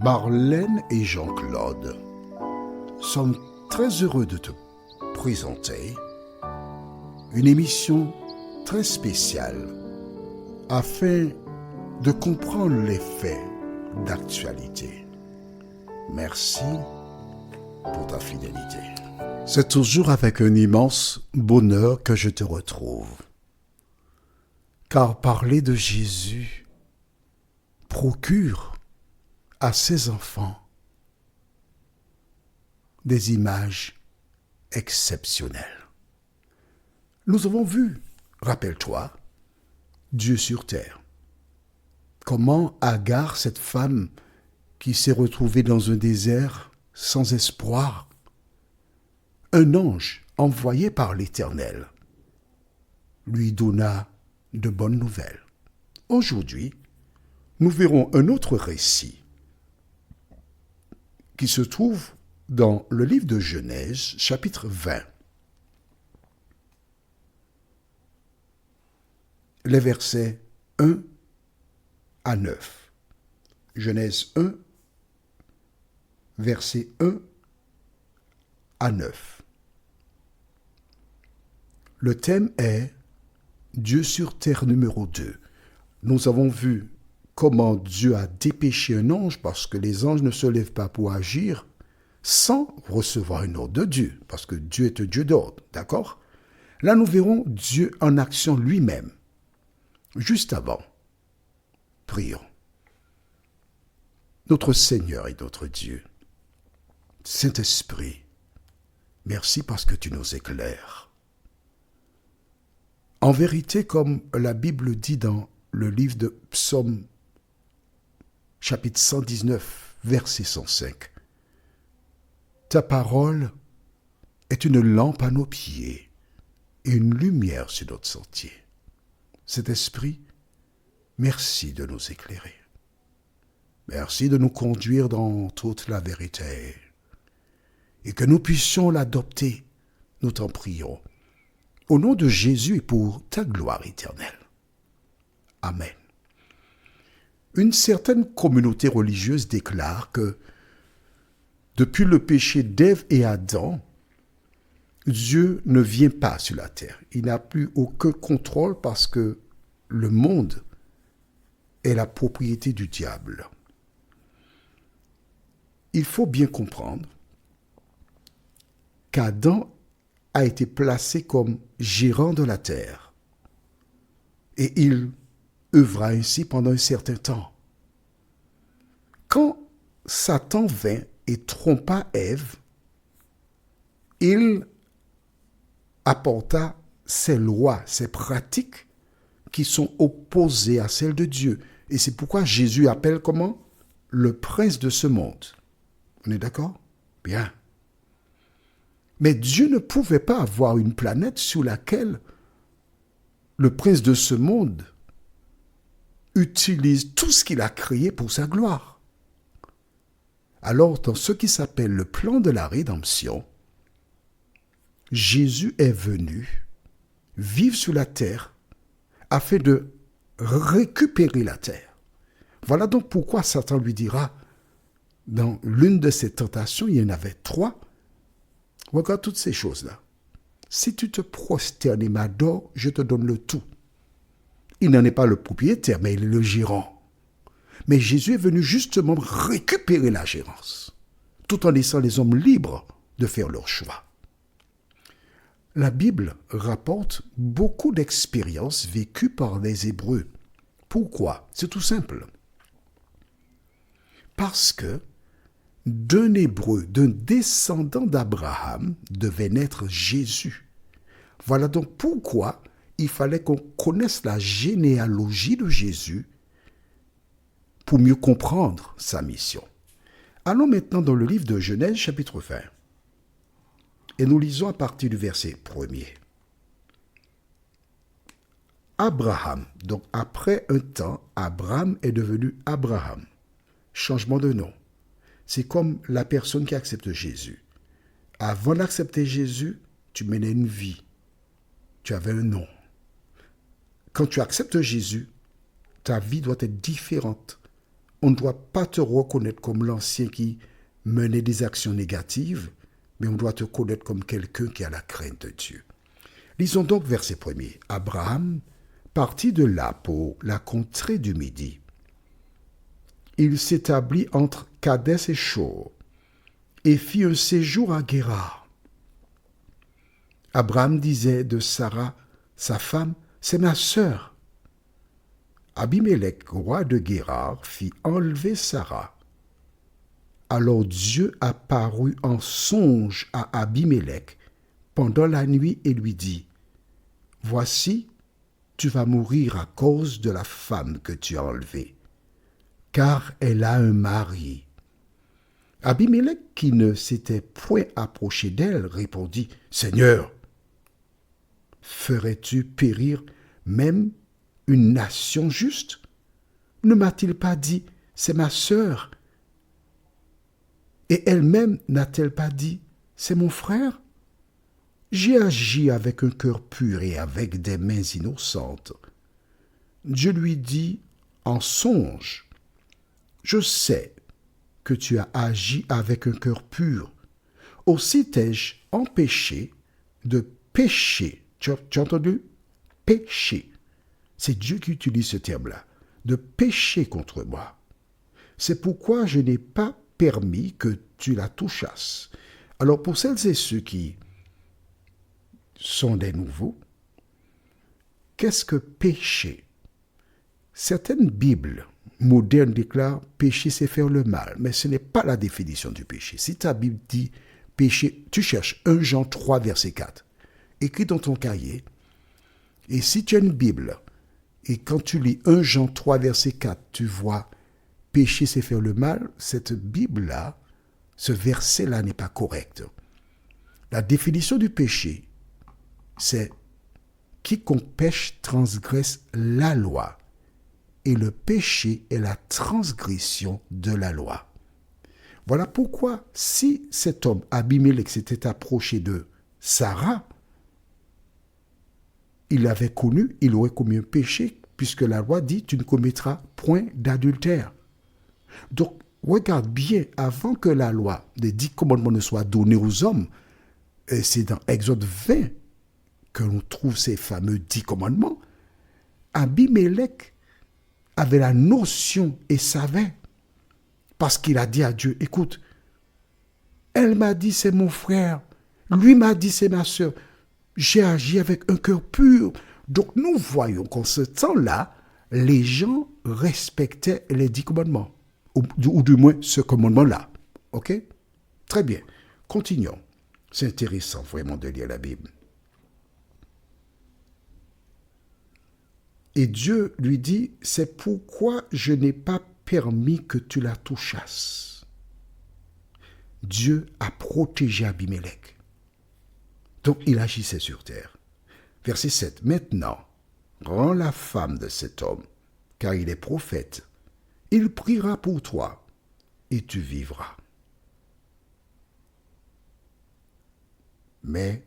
Marlène et Jean-Claude sommes très heureux de te présenter une émission très spéciale afin de comprendre les faits d'actualité. Merci pour ta fidélité. C'est toujours avec un immense bonheur que je te retrouve. Car parler de Jésus procure à ses enfants des images exceptionnelles. Nous avons vu, rappelle-toi, Dieu sur terre. Comment Agar, cette femme qui s'est retrouvée dans un désert sans espoir, un ange envoyé par l'Éternel lui donna de bonnes nouvelles. Aujourd'hui, nous verrons un autre récit qui se trouve dans le livre de Genèse, chapitre 20. Les versets 1 à 9. Genèse 1, versets 1 à 9. Le thème est Dieu sur terre numéro 2. Nous avons vu comment Dieu a dépêché un ange parce que les anges ne se lèvent pas pour agir sans recevoir un ordre de Dieu, parce que Dieu est un Dieu d'ordre, d'accord? Là, nous verrons Dieu en action lui-même. Juste avant, prions. Notre Seigneur et notre Dieu, Saint-Esprit, merci parce que tu nous éclaires. En vérité, comme la Bible dit dans le livre de Psaume, chapitre 119, verset 105, ta parole est une lampe à nos pieds et une lumière sur notre sentier. Cet esprit, merci de nous éclairer. Merci de nous conduire dans toute la vérité et que nous puissions l'adopter, nous t'en prions. Au nom de Jésus et pour ta gloire éternelle. Amen. Une certaine communauté religieuse déclare que depuis le péché d'Ève et Adam, Dieu ne vient pas sur la terre. Il n'a plus aucun contrôle parce que le monde est la propriété du diable. Il faut bien comprendre qu'Adam a été placé comme gérant de la terre et il œuvra ainsi pendant un certain temps. Quand Satan vint et trompa Ève, il apporta ses lois, ses pratiques qui sont opposées à celles de Dieu. Et c'est pourquoi Jésus appelle comment? Le prince de ce monde. On est d'accord? Bien. Mais Dieu ne pouvait pas avoir une planète sur laquelle le prince de ce monde utilise tout ce qu'il a créé pour sa gloire. Alors, dans ce qui s'appelle le plan de la rédemption, Jésus est venu vivre sur la terre afin de récupérer la terre. Voilà donc pourquoi Satan lui dira, dans l'une de ses tentations, il y en avait 3, regarde toutes ces choses-là. Si tu te prosternes et m'adores, je te donne le tout. Il n'en est pas le propriétaire, mais il est le gérant. Mais Jésus est venu justement récupérer la gérance, tout en laissant les hommes libres de faire leur choix. La Bible rapporte beaucoup d'expériences vécues par les Hébreux. Pourquoi? C'est tout simple. Parce que d'un Hébreu, d'un descendant d'Abraham, devait naître Jésus. Voilà donc pourquoi il fallait qu'on connaisse la généalogie de Jésus pour mieux comprendre sa mission. Allons maintenant dans le livre de Genèse, chapitre 20. Et nous lisons à partir du verset 1er. Abraham, donc après un temps, Abraham est devenu Abraham. Changement de nom. C'est comme la personne qui accepte Jésus. Avant d'accepter Jésus, tu menais une vie. Tu avais un nom. Quand tu acceptes Jésus, ta vie doit être différente. On ne doit pas te reconnaître comme l'ancien qui menait des actions négatives, mais on doit te connaître comme quelqu'un qui a la crainte de Dieu. Lisons donc verset 1er. Abraham partit de là pour la contrée du Midi. Il s'établit entre Kadès et Shur et fit un séjour à Guérar. Abraham disait de Sarah, sa femme, c'est ma sœur. Abimélec, roi de Guérar, fit enlever Sarah. Alors Dieu apparut en songe à Abimélec pendant la nuit et lui dit, « Voici, tu vas mourir à cause de la femme que tu as enlevée, car elle a un mari. » Abimélec, qui ne s'était point approché d'elle, répondit, « Seigneur, ferais-tu périr même une nation juste? Ne m'a-t-il pas dit, c'est ma sœur? Et elle-même n'a-t-elle pas dit, c'est mon frère? J'ai agi avec un cœur pur et avec des mains innocentes. » Dieu lui dit en songe, « Je sais que tu as agi avec un cœur pur. Aussi t'ai-je empêché de pécher. » Tu as entendu? Pécher. C'est Dieu qui utilise ce terme-là. De pécher contre moi. C'est pourquoi je n'ai pas permis que tu la touchasses. Alors pour celles et ceux qui sont des nouveaux, qu'est-ce que pécher? Certaines Bibles modernes déclarent pécher c'est faire le mal, mais ce n'est pas la définition du péché. Si ta Bible dit péché, tu cherches 1 Jean 3 verset 4, écrit dans ton cahier, et si tu as une Bible, et quand tu lis 1 Jean 3 verset 4, tu vois pécher c'est faire le mal, cette Bible-là, ce verset-là n'est pas correct. La définition du péché, c'est quiconque pêche transgresse la loi. Et le péché est la transgression de la loi. Voilà pourquoi, si cet homme, Abimélec, s'était approché de Sarah, il l'avait connu, il aurait commis un péché, puisque la loi dit, tu ne commettras point d'adultère. Donc, regarde bien, avant que la loi des 10 commandements ne soit donnée aux hommes, c'est dans Exode 20 que l'on trouve ces fameux 10 commandements, Abimélec avait la notion et savait, parce qu'il a dit à Dieu, écoute, elle m'a dit c'est mon frère, lui m'a dit c'est ma sœur, j'ai agi avec un cœur pur. Donc nous voyons qu'en ce temps-là, les gens respectaient les 10 commandements, ou du moins ce commandement-là. Ok? Très bien. Continuons. C'est intéressant vraiment de lire la Bible. Et Dieu lui dit, c'est pourquoi je n'ai pas permis que tu la touchasses. Dieu a protégé Abimélec. Donc il agissait sur terre. Verset 7. Maintenant, rends la femme de cet homme, car il est prophète. Il priera pour toi, et tu vivras. Mais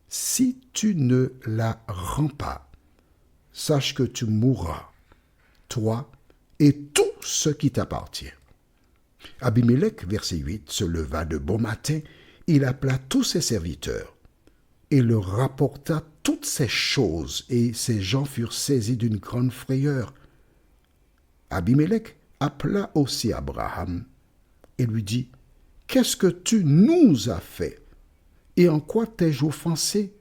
si tu ne la rends pas, sache que tu mourras, toi et tout ce qui t'appartient. Abimélec, verset 8, se leva de bon matin, il appela tous ses serviteurs et leur rapporta toutes ces choses, et ces gens furent saisis d'une grande frayeur. Abimélec appela aussi Abraham et lui dit, « Qu'est-ce que tu nous as fait, et en quoi t'ai-je offensé,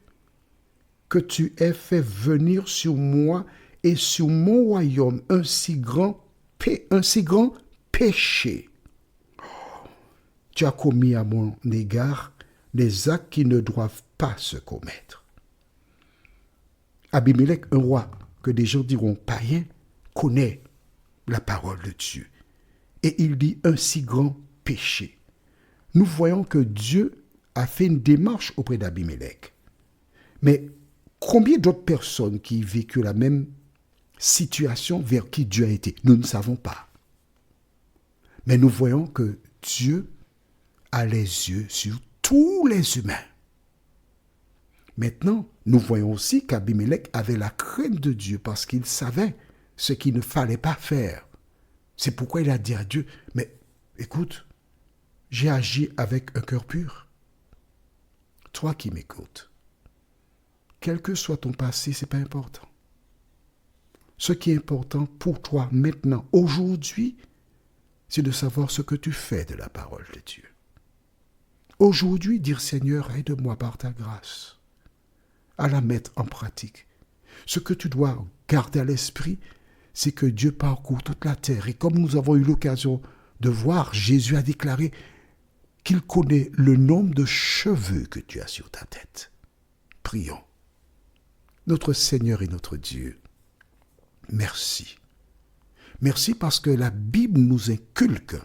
que tu aies fait venir sur moi et sur mon royaume un si grand péché. Tu as commis à mon égard des actes qui ne doivent pas se commettre. » Abimélec, un roi que des gens diront païen, connaît la parole de Dieu. Et il dit un si grand péché. Nous voyons que Dieu a fait une démarche auprès d'Abimélec. Mais combien d'autres personnes qui vécurent la même situation vers qui Dieu a été? Nous ne savons pas. Mais nous voyons que Dieu a les yeux sur tous les humains. Maintenant, nous voyons aussi qu'Abimélec avait la crainte de Dieu parce qu'il savait ce qu'il ne fallait pas faire. C'est pourquoi il a dit à Dieu, mais écoute, j'ai agi avec un cœur pur. Toi qui m'écoutes, quel que soit ton passé, ce n'est pas important. Ce qui est important pour toi maintenant, aujourd'hui, c'est de savoir ce que tu fais de la parole de Dieu. Aujourd'hui, dire Seigneur, aide-moi par ta grâce à la mettre en pratique. Ce que tu dois garder à l'esprit, c'est que Dieu parcourt toute la terre. Et comme nous avons eu l'occasion de voir, Jésus a déclaré qu'il connaît le nombre de cheveux que tu as sur ta tête. Prions. Notre Seigneur et notre Dieu, merci. Merci parce que la Bible nous inculque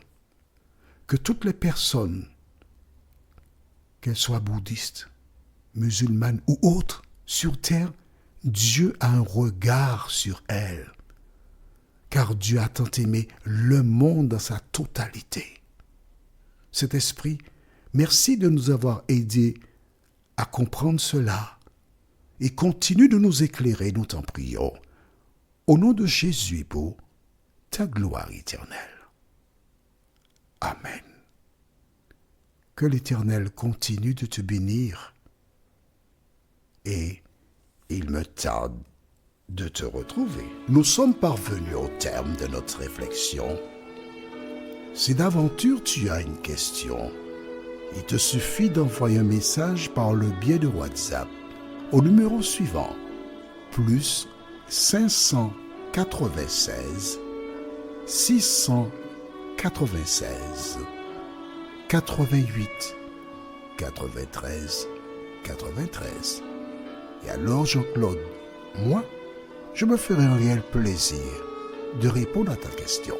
que toutes les personnes, qu'elles soient bouddhistes, musulmanes ou autres, sur terre, Dieu a un regard sur elles. Car Dieu a tant aimé le monde dans sa totalité. Cet esprit, merci de nous avoir aidés à comprendre cela et continue de nous éclairer, nous t'en prions. Au nom de Jésus, pour ta gloire éternelle. Amen. Que l'Éternel continue de te bénir et il me tarde de te retrouver. Nous sommes parvenus au terme de notre réflexion. Si d'aventure tu as une question, il te suffit d'envoyer un message par le biais de WhatsApp au numéro suivant, plus 596 696 88 93 93. Et alors Jean-Claude, moi, je me ferai un réel plaisir de répondre à ta question.